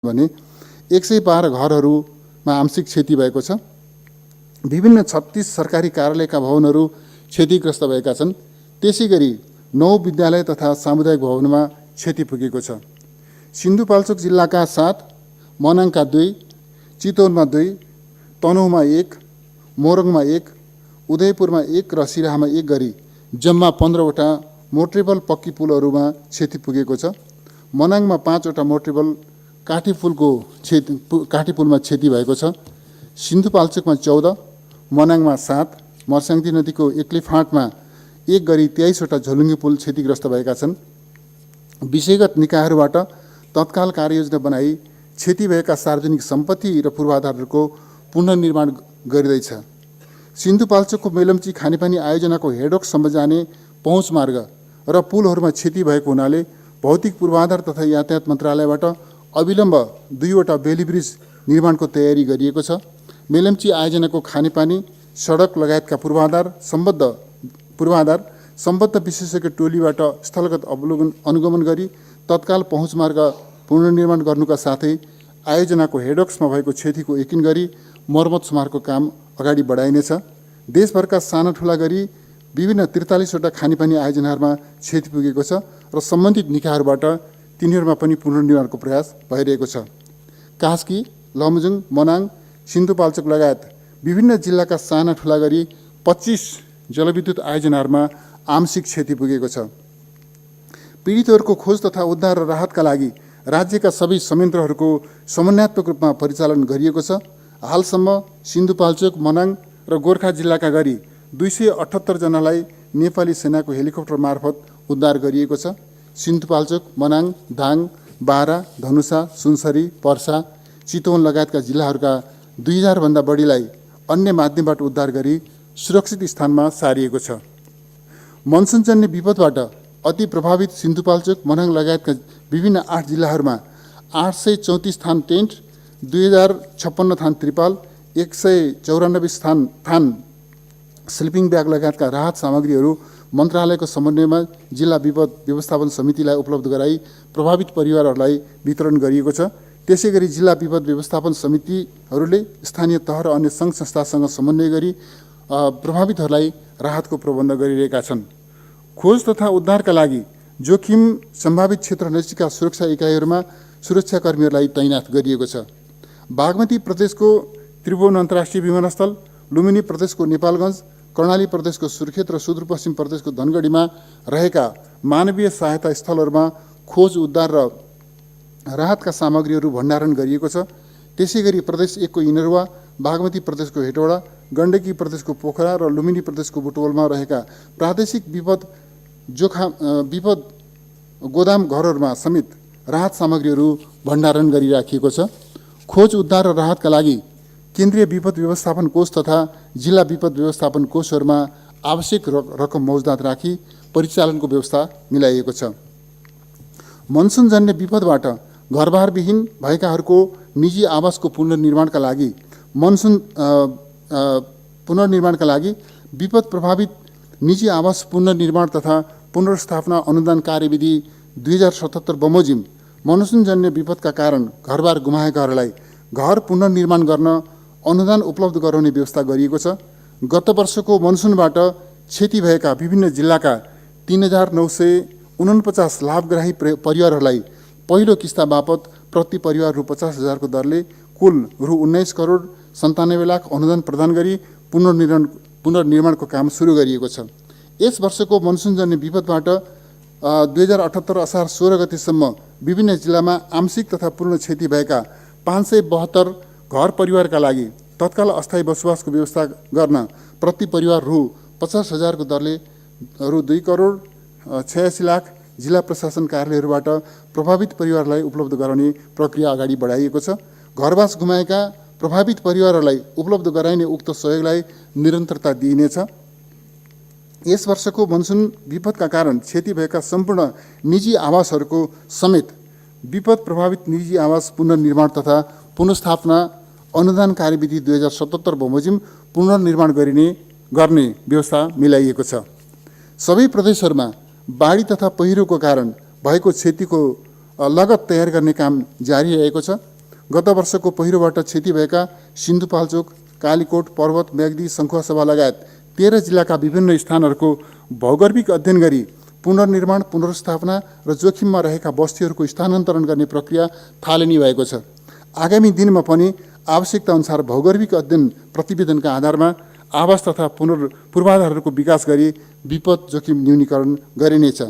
भने 112 घरहरूमा आंशिक क्षति भएको छ। विभिन्न 36 सरकारी कार्यालयका भवनहरू क्षतिग्रस्त भएका छन्। त्यसैगरी 9 विद्यालय तथा सामुदायिक भवनमा क्षति पुगेको छ। सिन्धुपाल्चोक जिल्लाका 7, मनाङका 2, चितवनमा 2, तनहुँमा 1, मोरङमा 1, उदयपुरमा 1 र सिराहामा 1 गरी जम्मा 15वटा मोटरेबल पक्की पुलहरूमा क्षति पुगेको छ। मनाङमा 5वटा मोटरेबल काठी पुलमा क्षति भएको छ। सिन्धुपाल्चोकमा 14, मनाङमा 7, मर्स्याङ्दी नदीको एक्लै फाँटमा 1 गरी 23वटा झोलुङ्गे पुल क्षतिग्रस्त भएका छन्। विषयगत निकायहरूबाट तत्काल कार्ययोजना बनाई क्षति भएका सार्वजनिक सम्पत्ति र पूर्वाधारहरूको पुनर्निर्माण गरिँदैछ। सिन्धुपाल्चोकको मेलम्ची खानेपानी आयोजनाको हेडोकसम्म जाने पहुँच मार्ग र पुलहरूमा क्षति भएको हुनाले भौतिक पूर्वाधार तथा यातायात मन्त्रालयबाट अविलम्ब 2वटा बेली ब्रिज निर्माणको तयारी गरिएको छ। मेलम्ची आयोजनाको खानेपानी, सडक लगायतका पूर्वाधार सम्बद्ध विशेषज्ञ टोलीबाट स्थलगत अनुगमन गरी तत्काल पहुँच मार्ग पुनर्निर्माण गर्नुका साथै आयोजनाको हेडोक्समा भएको क्षतिको यकिन गरी मर्मत सुधारको काम अगाडि बढाइनेछ। देशभरका साना ठुला गरी विभिन्न 43वटा खानेपानी आयोजनाहरूमा क्षति पुगेको छ र सम्बन्धित निकायहरूबाट तिनीहरूमा पनि पुनर्निर्माणको प्रयास भइरहेको छ। कास्की, लमजुङ, मनाङ, सिन्धुपाल्चोक लगायत विभिन्न जिल्लाका साना ठुला गरी 25 जलविद्युत आयोजनाहरूमा आंशिक क्षति पुगेको छ। पीडितहरूको खोज तथा उद्धार र राहतका लागि राज्यका सबै संयन्त्रहरूको समन्वयात्मक रूपमा परिचालन गरिएको छ। हालसम्म सिन्धुपाल्चोक, मनाङ र गोर्खा जिल्लाका गरी 278 जनालाई नेपाली सेनाको हेलिकप्टर मार्फत उद्धार गरिएको छ। सिन्धुपाल्चोक, मनाङ, दाङ, बारा, धनुषा, सुनसरी, पर्सा, चितवन लगायतका जिल्लाहरूका 2000 भन्दा बढीलाई अन्य माध्यमबाट उद्धार गरी सुरक्षित स्थानमा सारिएको छ। मनसुनजन्य विपदबाट अति प्रभावित सिन्धुपाल्चोक, मनाङ लगायतका विभिन्न 8 जिल्लाहरूमा 834 थान टेन्ट, 2056 थान त्रिपाल, 194 थान स्लिपिङ ब्याग लगायतका राहत सामग्रीहरू मन्त्रालयको समन्वयमा जिल्ला विपद व्यवस्थापन समितिलाई उपलब्ध गराई प्रभावित परिवारहरूलाई वितरण गरिएको छ। त्यसैगरी जिल्ला विपद व्यवस्थापन समितिहरूले स्थानीय तह र अन्य सङ्घ संस्थासँग समन्वय गरी प्रभावितहरूलाई राहतको प्रबन्ध गरिरहेका छन्। खोज तथा उद्धारका लागि जोखिम सम्भावित क्षेत्र नजिकका सुरक्षा इकाइहरूमा सुरक्षाकर्मीहरूलाई तैनाथ गरिएको छ। बागमती प्रदेशको त्रिभुवन अन्तर्राष्ट्रिय विमानस्थल, लुम्बिनी प्रदेशको नेपालगञ्ज, कर्णाली प्रदेशको सुर्खेत र सुदूरपश्चिम प्रदेशको धनगढीमा रहेका मानवीय सहायता स्थलहरूमा खोज, उद्धार र राहतका सामग्रीहरू भण्डारण गरिएको छ। त्यसैगरी प्रदेश 1 को इनरुवा, बागमती प्रदेशको हेटौडा, गण्डकी प्रदेशको पोखरा र लुम्बिनी प्रदेशको बुटवलमा रहेका प्रादेशिक विपद गोदाम घरहरूमा समेत राहत सामग्रीहरू भण्डारण गरिराखिएको छ। खोज, उद्धार र राहतका लागि केन्द्रीय विपद व्यवस्थापन कोष तथा जिल्ला विपद व्यवस्थापन कोषहरूमा आवश्यक रकम मौजदात राखी परिचालनको व्यवस्था मिलाइएको छ। मनसुनजन्य विपदबाट घरबारविहीन भएकाहरूको निजी आवासको पुनर्निर्माणका लागि विपद प्रभावित निजी आवास पुनर्निर्माण तथा पुनर्स्थापना अनुदान कार्यविधि 2077 बमोजिम मनसुनजन्य विपदका कारण घरबार गुमाएकाहरूलाई घर पुनर्निर्माण गर्न अनुदान उपलब्ध गराउने व्यवस्था गरिएको छ। गत वर्षको मनसुनबाट क्षति भएका विभिन्न जिल्लाका 3949 लाभग्राही परिवारहरूलाई पहिलो किस्ता बापत प्रति परिवार रु 50,000 को दरले कुल रु 19 करोड 97 लाख अनुदान प्रदान गरी पुनर्निर्माणको काम सुरु गरिएको छ। यस वर्षको मनसुनजन्य विपदबाट 2078 असार 16 गतेसम्म विभिन्न जिल्लामा आंशिक तथा पूर्ण क्षति भएका 572 घर परिवारका लागि तत्काल अस्थायी बसोबासको व्यवस्था गर्न प्रति परिवार रु 50,000 को दरले रु 2 करोड 86 लाख जिल्ला प्रशासन कार्यालयहरूबाट प्रभावित परिवारलाई उपलब्ध गराउने प्रक्रिया अगाडि बढाइएको छ। घरबास गुमाएका प्रभावित परिवारहरूलाई उपलब्ध गराइने उक्त सहयोगलाई निरन्तरता दिइनेछ। यस वर्षको मनसुन विपदका कारण क्षति भएका सम्पूर्ण निजी आवासहरूको समेत विपद प्रभावित निजी आवास पुनर्निर्माण तथा पुनर्स्थापना अनुदान कार्यविधि 2077 बमोजिम पुनर्निर्माण गर्ने व्यवस्था मिलाइएको छ। सबै प्रदेशहरूमा बाढी तथा पहिरोको कारण भएको क्षतिको लगत तयार गर्ने काम जारी रहेको छ। गत वर्षको पहिरोबाट क्षति भएका सिन्धुपाल्चोक, कालीकोट, पर्वत, म्याग्दी, सङ्खुवासभा लगायत 13 जिल्लाका विभिन्न स्थानहरूको भौगर्भिक अध्ययन गरी पुनर्निर्माण, पुनर्स्थापना र जोखिममा रहेका बस्तीहरूको स्थानान्तरण गर्ने प्रक्रिया थालनी भएको छ। आगामी दिनमा पनि आवश्यकता अनुसार भौगर्भिक अध्ययन प्रतिवेदनका आधारमा आवास तथा पूर्वाधारहरूको विकास गरी विपद जोखिम न्यूनीकरण गरिनेछ।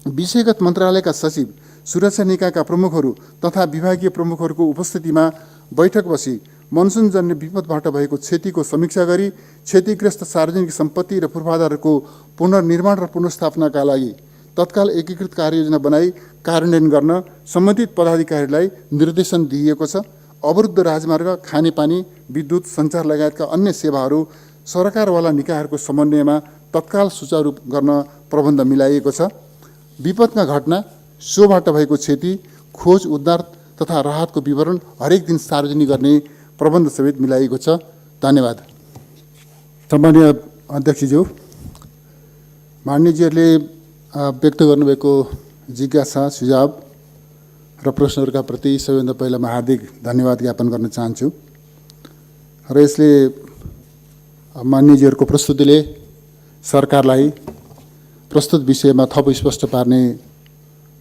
विषयगत मन्त्रालयका सचिव, सुरक्षा निकायका प्रमुखहरू तथा विभागीय प्रमुखहरूको उपस्थितिमा बैठक बसी मनसुनजन्य विपदबाट भएको क्षतिको समीक्षा गरी क्षतिग्रस्त सार्वजनिक सम्पत्ति र पूर्वाधारहरूको पुनर्निर्माण र पुनर्स्थापनाका लागि तत्काल एकीकृत कार्ययोजना बनाई कार्यान्वयन गर्न सम्बन्धित पदाधिकारीलाई निर्देशन दिइएको छ। अवरुद्ध राजमार्ग, खानेपानी, विद्युत, सञ्चार लगायतका अन्य सेवाहरू सरकारवाला निकायहरूको समन्वयमा तत्काल सुचारू गर्न प्रबन्ध मिलाइएको छ। विपदका घटना, सोबाट भएको क्षति, खोज, उद्धार तथा राहतको विवरण हरेक दिन सार्वजनिक गर्ने प्रबन्ध समेत मिलाइएको छ। धन्यवाद। सम्माननीय अध्यक्षज्यू, माननीयजीहरूले व्यक्त गर्नुभएको जिज्ञासा, सुझाव र प्रश्नहरूका प्रति सबैभन्दा पहिला म हार्दिक धन्यवाद ज्ञापन गर्न चाहन्छु। र यसले माननीयजीहरूको प्रस्तुतिले सरकारलाई प्रस्तुत विषयमा थप स्पष्ट पार्ने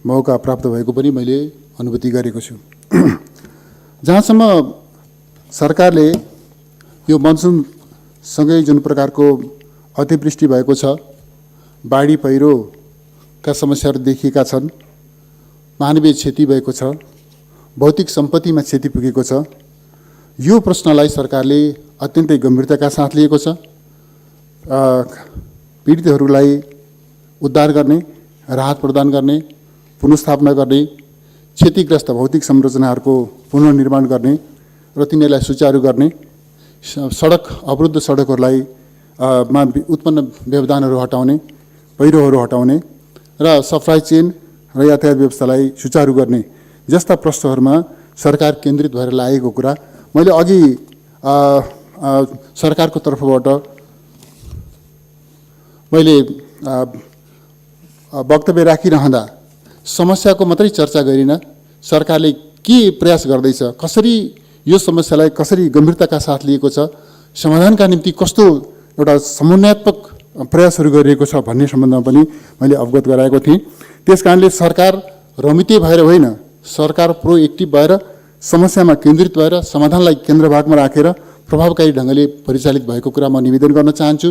मौका प्राप्त भएको पनि मैले अनुभूति गरेको छु। जहाँसम्म सरकारले यो मनसुनसँगै जुन प्रकारको अतिवृष्टि भएको छ, बाढी पहिरोका समस्याहरू देखिएका छन्, मानवीय क्षति भएको छ, भौतिक सम्पत्तिमा क्षति पुगेको छ, यो प्रश्नलाई सरकारले अत्यन्तै गम्भीरताका साथ लिएको छ। पीडितहरूलाई उद्धार गर्ने, राहत प्रदान गर्ने, पुनर्स्थापना गर्ने, क्षतिग्रस्त भौतिक संरचनाहरूको पुनर्निर्माण गर्ने र तिनीहरूलाई सुचारू गर्ने, सडक अवरुद्ध सडकहरूलाई मा उत्पन्न व्यवधानहरू हटाउने, पहिरोहरू हटाउने र सप्लाई चेन र यातायात व्यवस्थालाई सुचारू गर्ने जस्ता प्रश्नहरूमा सरकार केन्द्रित भएर लागेको कुरा मैले अघि सरकारको तर्फबाट मैले वक्तव्य राखिरहँदा समस्याको मात्रै चर्चा गरिन, सरकारले के प्रयास गर्दैछ, कसरी यो समस्यालाई कसरी गम्भीरताका साथ लिएको छ, समाधानका निम्ति कस्तो एउटा समन्वयात्मक प्रयासहरू गरिएको छ भन्ने सम्बन्धमा पनि मैले अवगत गराएको थिएँ। त्यस कारणले सरकार रमिते भएर होइन, सरकार प्रोएक्टिभ भएर समस्यामा केन्द्रित भएर समाधानलाई केन्द्रभागमा राखेर प्रभावकारी ढङ्गले परिचालित भएको कुरा म निवेदन गर्न चाहन्छु।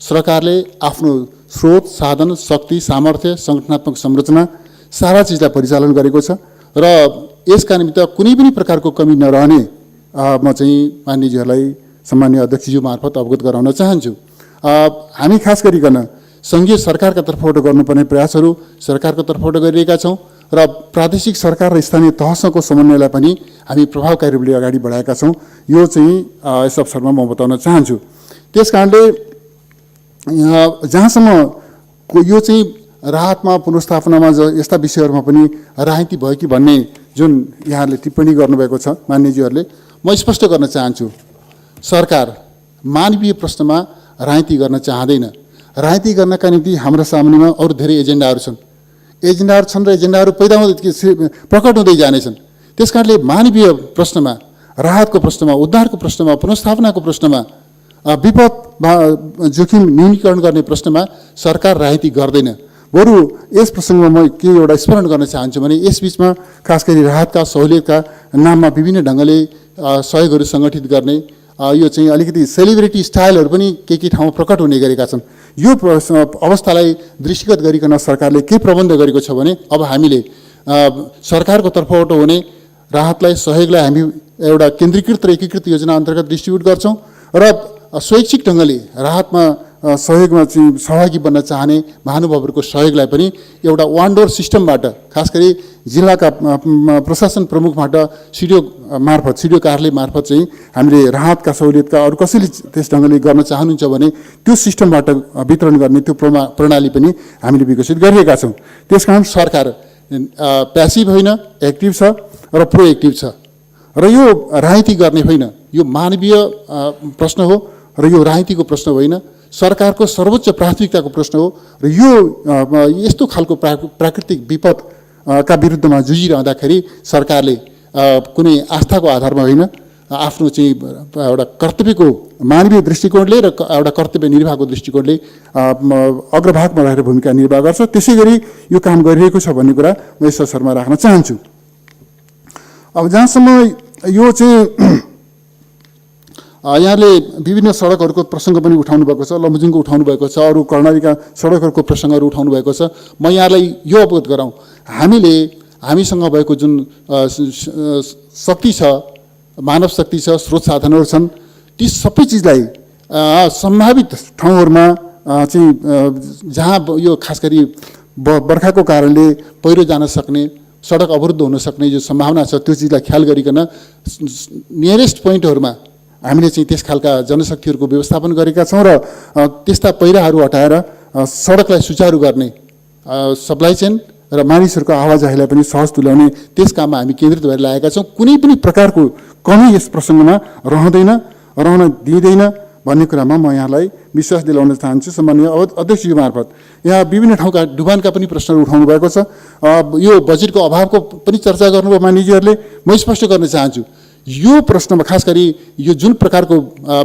सरकारले आफ्नो स्रोत, साधन, शक्ति, सामर्थ्य, सङ्गठनात्मक संरचना सारा चिजलाई परिचालन गरेको छ र यसका निमित्त कुनै पनि प्रकारको कमी नरहने म चाहिँ माननीयजीहरूलाई सम्माननीय अध्यक्षज्यू मार्फत अवगत गराउन चाहन्छु। हामी खास गरिकन सङ्घीय सरकारका तर्फबाट गर्नुपर्ने प्रयासहरू सरकारको तर्फबाट गरिरहेका छौँ र प्रादेशिक सरकार र स्थानीय तहसँगको समन्वयलाई पनि हामी प्रभावकारी रूपले अगाडि बढाएका छौँ। यो चाहिँ यस अवसरमा म बताउन चाहन्छु। त्यस कारणले जहाँसम्म यो चाहिँ राहतमा, पुनर्स्थापनामा यस्ता विषयहरूमा पनि राजनीति भयो कि भन्ने जुन यहाँहरूले टिप्पणी गर्नुभएको छ माननीयजीहरूले, म स्पष्ट गर्न चाहन्छु, सरकार मानवीय प्रश्नमा राजनीति गर्न चाहँदैन। राजनीति गर्नका निम्ति हाम्रा सामुन्नेमा अरू धेरै एजेन्डाहरू छन् र एजेन्डाहरू प्रकट हुँदै जानेछन्। त्यस कारणले मानवीय प्रश्नमा, राहतको प्रश्नमा, उद्धारको प्रश्नमा, पुनर्स्थापनाको प्रश्नमा, विपद जोखिम न्यूनीकरण गर्ने प्रश्नमा सरकार राजनीति गर्दैन। बरु यस प्रसङ्गमा म के एउटा स्मरण गर्न चाहन्छु भने यसबीचमा खास गरी राहतका सहुलियतका नाममा विभिन्न ढङ्गले सहयोगहरू सङ्गठित गर्ने यो चाहिँ अलिकति सेलिब्रिटी स्टाइलहरू पनि के ठाउँमा प्रकट हुने गरेका छन्। यो अवस्थालाई दृष्टिगत गरिकन सरकारले के प्रबन्ध गरेको छ भने अब हामीले सरकारको तर्फबाट हुने राहतलाई, सहयोगलाई हामी एउटा केन्द्रीकृत र एकीकृत योजना अन्तर्गत डिस्ट्रिब्युट गर्छौँ र स्वैच्छिक ढङ्गले राहतमा सहयोगमा चाहिँ सहभागी बन्न चाहने महानुभावहरूको सहयोगलाई पनि एउटा वान डोर सिस्टमबाट, खास गरी जिल्लाका प्रशासन प्रमुखबाट सिडिओ कार्यालय मार्फत चाहिँ हामीले राहतका सहुलियतका अरू कसैले त्यस ढङ्गले गर्न चाहनुहुन्छ भने त्यो सिस्टमबाट वितरण गर्ने त्यो प्रणाली पनि हामीले विकसित गरिरहेका छौँ। त्यसकारण सरकार प्यासिभ होइन, एक्टिभ छ र प्रोएक्टिभ छ र यो राजनीति गर्ने होइन, यो मानवीय प्रश्न हो र यो राजनीतिको प्रश्न होइन, सरकारको सर्वोच्च प्राथमिकताको प्रश्न हो र यो यस्तो खालको प्राकृतिक विपदका विरुद्धमा जुझिरहँदाखेरि सरकारले कुनै आस्थाको आधारमा होइन, आफ्नो चाहिँ एउटा कर्तव्यको मानवीय दृष्टिकोणले र एउटा कर्तव्य निर्वाहको दृष्टिकोणले अग्रभागमा रहेर भूमिका निर्वाह गर्छ। त्यसै गरी यो काम गरिरहेको छ भन्ने कुरा म यस अवसरमा राख्न चाहन्छु। अब जहाँसम्म यो चाहिँ यहाँले विभिन्न सडकहरूको प्रसङ्ग पनि उठाउनु भएको छ, लमजुङको उठाउनु भएको छ, अरू कर्णालीका सडकहरूको प्रसङ्गहरू उठाउनु भएको छ। म यहाँलाई यो अवगत गराउँ, हामीसँग भएको जुन शक्ति छ, मानव शक्ति छ, स्रोत साधनहरू छन्, ती सबै चिजलाई सम्भावित ठाउँहरूमा चाहिँ जहाँ यो खास गरी बर्खाको कारणले पहिरो जान सक्ने, सडक अवरुद्ध हुन सक्ने जो सम्भावना छ, त्यो चिजलाई ख्याल गरिकन नियरेस्ट पोइन्टहरूमा हामीले चाहिँ त्यस खालका जनशक्तिहरूको व्यवस्थापन गरेका छौँ र त्यस्ता पहिराहरू हटाएर सडकलाई सुचारू गर्ने, सप्लाई चेन र मानिसहरूको आवाजाहीलाई पनि सहज तुल्याउने त्यस काममा हामी केन्द्रित भएर लागेका छौँ। कुनै पनि प्रकारको कमी यस प्रसङ्गमा रहन दिँदैन भन्ने कुरामा म यहाँलाई विश्वास दिलाउन चाहन्छु। सम्माननीय अध्यक्षज्यू मार्फत यहाँ विभिन्न ठाउँका डुबानका पनि प्रश्नहरू उठाउनु भएको छ। यो बजेटको अभावको पनि चर्चा गर्नुभयो मानिसहरूले। म स्पष्ट गर्न चाहन्छु, यो प्रश्नमा खास गरी यो जुन प्रकारको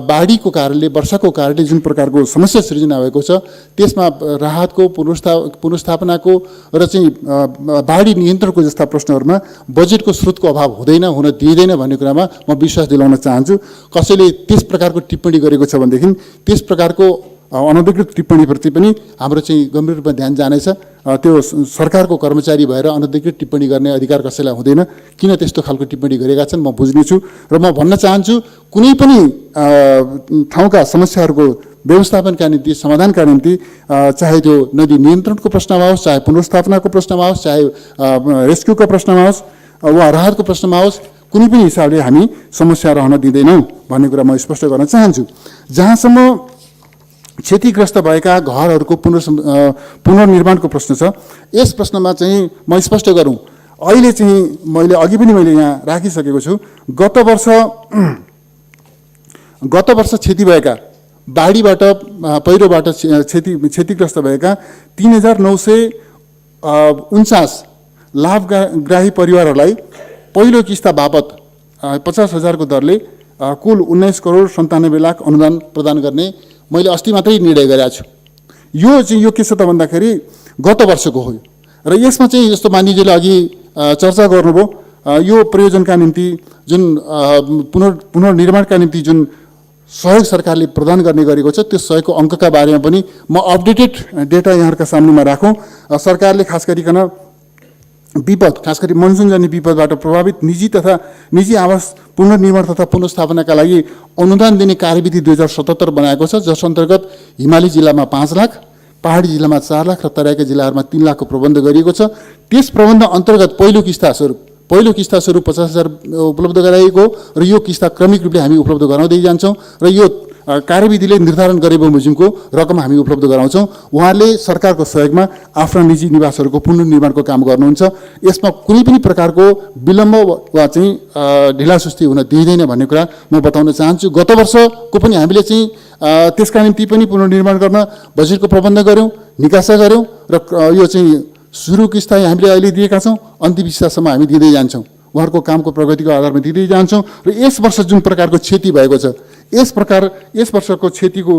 बाढीको कारणले, वर्षाको कारणले जुन प्रकारको समस्या सृजना भएको छ, त्यसमा राहतको पुनर्स्थापनाको र चाहिँ बाढी नियन्त्रणको जस्ता प्रश्नहरूमा बजेटको स्रोतको अभाव हुन दिँदैन भन्ने कुरामा म विश्वास दिलाउन चाहन्छु। कसैले त्यस प्रकारको टिप्पणी गरेको छ भनेदेखि त्यस प्रकारको अनधिकृत टिप्पणीप्रति पनि हाम्रो चाहिँ गम्भीर रूपमा ध्यान जानेछ। त्यो सरकारको कर्मचारी भएर अनधिकृत टिप्पणी गर्ने अधिकार कसैलाई हुँदैन। किन त्यस्तो खालको टिप्पणी गरेका छन् म बुझ्नेछु र म भन्न चाहन्छु, कुनै पनि ठाउँका समस्याहरूको व्यवस्थापनका निम्ति, समाधानका निम्ति, चाहे त्यो नदी नियन्त्रणको प्रश्नमा होस्, चाहे पुनर्स्थापनाको प्रश्नमा होस्, चाहे रेस्क्युको प्रश्नमा होस् वा राहतको प्रश्नमा होस्, कुनै पनि हिसाबले हामी समस्या रहन दिँदैनौँ भन्ने कुरा म स्पष्ट गर्न चाहन्छु। जहाँसम्म क्षतिग्रस्त भएका घरहरूको पुनर्निर्माणको प्रश्न छ, यस प्रश्नमा चाहिँ म स्पष्ट गरौँ, अहिले चाहिँ मैले यहाँ राखिसकेको छु। गत वर्ष क्षति भएका, बाढीबाट पहिरोबाट क्षतिग्रस्त भएका 3949 लाभग्राही परिवारहरूलाई पहिलो किस्ता बापत 50,000 को दरले कुल 19,97,00,000 अनुदान प्रदान गर्ने मैले अस्ति मात्रै निर्णय गरेको छु। यो के छ त भन्दाखेरि गत वर्षको हो र यसमा चाहिँ जस्तो मानिसले अघि चर्चा गर्नुभयो, यो प्रयोजनका निम्ति जुन पुनर्निर्माणका निम्ति जुन सहयोग सरकारले प्रदान गर्ने गरेको छ, त्यो सहयोगको अङ्कका बारेमा पनि म अपडेटेड डेटा यहाँहरूका सामनेमा राखौँ। सरकारले खास गरिकन विपद, खास गरी मनसुनजन्य विपदबाट प्रभावित निजी आवास पुनर्निर्माण तथा पुनर्स्थापनाका लागि अनुदान दिने कार्यविधि 2077 बनाएको छ, जस अन्तर्गत हिमाली जिल्लामा 5 लाख, पहाडी जिल्लामा 4 लाख र तराईका जिल्लाहरूमा 3 लाखको प्रबन्ध गरिएको छ। त्यस प्रबन्ध अन्तर्गत पहिलो किस्ता स्वरूप 50,000 उपलब्ध गराइएको र यो किस्ता क्रमिक रूपले हामी उपलब्ध गराउँदै जान्छौँ र यो कार्यविधिले निर्धारण गरे बमोजिमको रकम हामी उपलब्ध गराउँछौँ। उहाँले सरकारको सहयोगमा आफ्ना निजी निवासहरूको पुनर्निर्माणको काम गर्नुहुन्छ। यसमा कुनै पनि प्रकारको विलम्ब वा चाहिँ ढिलासुस्ती हुन दिँदैन भन्ने कुरा म बताउन चाहन्छु। गत वर्षको पनि हामीले चाहिँ त्यसका निम्ति पनि पुनर्निर्माण गर्न बजेटको प्रबन्ध गऱ्यौँ, निकासा गऱ्यौँ र यो चाहिँ सुरु किस्ता हामीले अहिले दिएका छौँ, अन्तिम किस्तासम्म हामी दिँदै जान्छौँ। उहाँहरूको कामको प्रगतिको आधारमा दिँदै जान्छौँ र यस वर्ष जुन प्रकारको क्षति भएको छ, यस वर्षको क्षतिको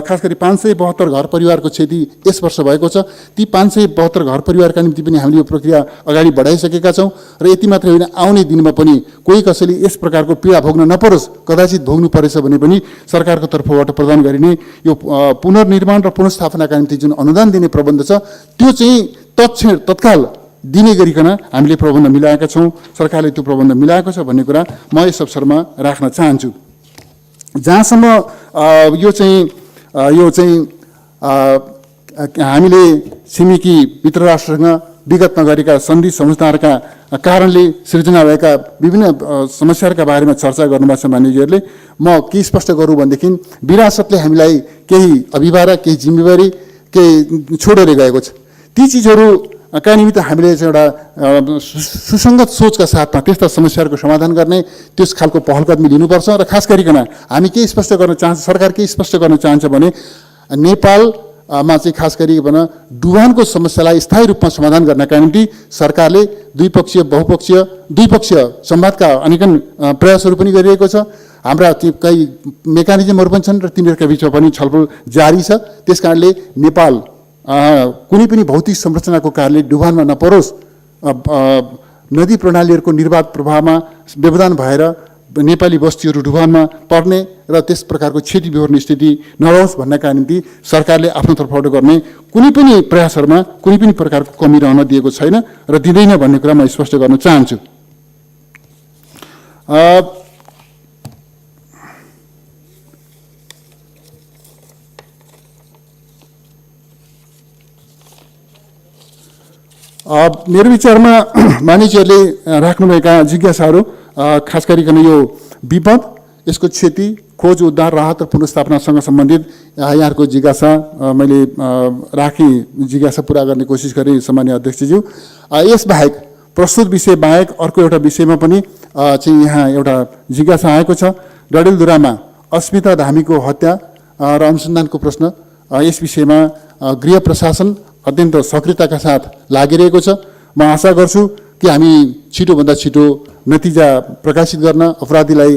खास गरी 572 घर परिवारको क्षति यस वर्ष भएको छ। ती 572 घर परिवारका निम्ति पनि हामीले यो प्रक्रिया अगाडि बढाइसकेका छौँ र यति मात्रै होइन, आउने दिनमा पनि कोही कसैले यस प्रकारको पीडा भोग्न नपरोस्, कदाचित भोग्नु परेछ भने पनि सरकारको तर्फबाट प्रदान गरिने यो पुनर्निर्माण र पुनर्स्थापनाका निम्ति जुन अनुदान दिने प्रबन्ध छ, त्यो चाहिँ तत्काल दिने गरिकन हामीले प्रबन्ध मिलाएका छौँ। सरकारले त्यो प्रबन्ध मिलाएको छ भन्ने कुरा म यस अवसरमा राख्न चाहन्छु। जहाँसम्म यो चाहिँ हामीले छिमेकी मित्र राष्ट्रसँग विगतमा गरेका सन्धि सम्झौताहरूका कारणले सृजना भएका विभिन्न समस्याहरूका बारेमा चर्चा गर्नुभएको छ मानिसहरूले। म के स्पष्ट गरौँ भनेदेखि विरासतले हामीलाई केही अभिभावक, केही जिम्मेवारी, केही छोडेर गएको छ। ती चिजहरू का निमित्त हामीले चाहिँ एउटा सुसङ्गत सोचका साथमा त्यस्ता समस्याहरूको समाधान गर्ने त्यस खालको पहल कदमी लिनुपर्छ र खास गरिकन हामी के स्पष्ट गर्न चाहन्छ, सरकार के स्पष्ट गर्न चाहन्छ भने नेपाल मा चाहिँ खास गरिकन डुबानको समस्यालाई स्थायी रूपमा समाधान गर्नका निम्ति सरकारले द्विपक्षीय संवादका अनेकन प्रयासहरू पनि गरिरहेको छ। हाम्रा केही मेकानिजमहरू पनि छन् र तिनीहरूका बिचमा पनि छलफल जारी छ। त्यसकारणले नेपाल कुनै पनि भौतिक संरचनाको कारणले डुबानमा नपरोस्, नदी प्रणालीहरूको निर्वाध प्रवाहमा व्यवधान भएर नेपाली बस्तीहरू डुबानमा पर्ने र त्यस प्रकारको क्षति बिहोर्ने स्थिति नरहोस् भन्नका निम्ति सरकारले आफ्नो तर्फबाट गर्ने कुनै पनि प्रयासहरूमा कुनै पनि प्रकारको कमी रहन दिएको छैन र दिँदैन भन्ने कुरा म स्पष्ट गर्न चाहन्छु। मेरो विचारमा मानिसहरूले राख्नुभएका जिज्ञासाहरू खास गरिकन यो विपद, यसको क्षति, खोज उद्धार, राहत र पुनर्स्थापनासँग सम्बन्धित यहाँहरूको जिज्ञासा मैले राखेँ, जिज्ञासा पुरा गर्ने कोसिस गरेँ सम्माननीय अध्यक्षज्यू। यसबाहेक प्रस्तुत विषय बाहेक अर्को एउटा विषयमा पनि चाहिँ यहाँ एउटा जिज्ञासा आएको छ। डडेलधुरामा अस्मिता धामीको हत्या र अनुसन्धानको प्रश्न, यस विषयमा गृह प्रशासन अत्यन्त सक्रियताका साथ लागिरहेको छ। म आशा गर्छु कि हामी छिटोभन्दा छिटो नतिजा प्रकाशित गर्न, अपराधीलाई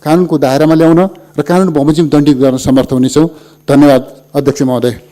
कानुनको दायरामा ल्याउन र कानुन बमोजिम दण्डित गर्न समर्थ हुनेछौँ। धन्यवाद अध्यक्ष महोदय।